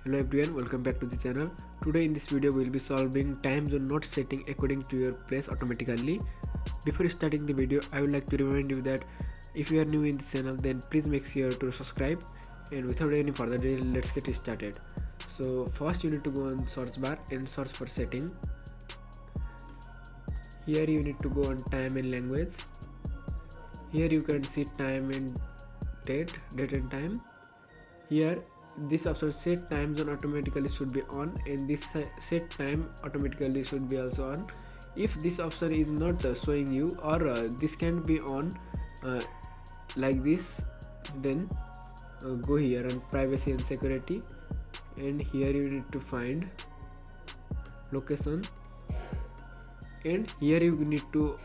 Hello everyone, welcome back to the channel. Today in this video we will be solving time zone not setting according to your place automatically. Before starting the video, I would like to remind you that if you are new in this channel, then please make sure to subscribe. And without any further delay, let's get started. So first you need to go on search bar and search for setting. Here you need to go on time and language. Here you can see time and date and time. Here this option set time zone automatically should be on, and this set time automatically should be also on. If this option is not showing you, or this can be on like this, then go here on privacy and security, and here you need to find location, and here you need to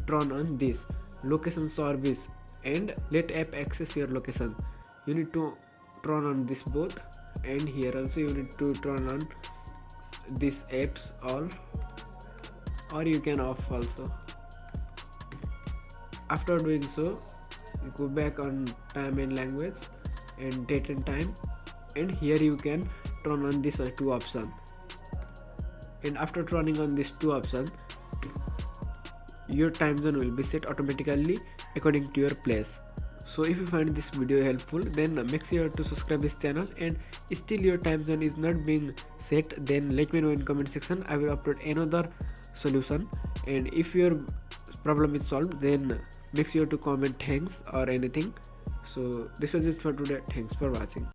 turn on this location service and let app access your location. You need to turn on this both, and here also you need to turn on these apps all, or you can off also. After doing so, go back on time and language and date and time, and here you can turn on this two option. And after turning on these two options, your time zone will be set automatically according to your place. So if you find this video helpful, then make sure to subscribe this channel, and still your time zone is not being set, then let me know in comment section. I will upload another solution, and if your problem is solved, then make sure to comment thanks or anything. So this was it for today. Thanks for watching.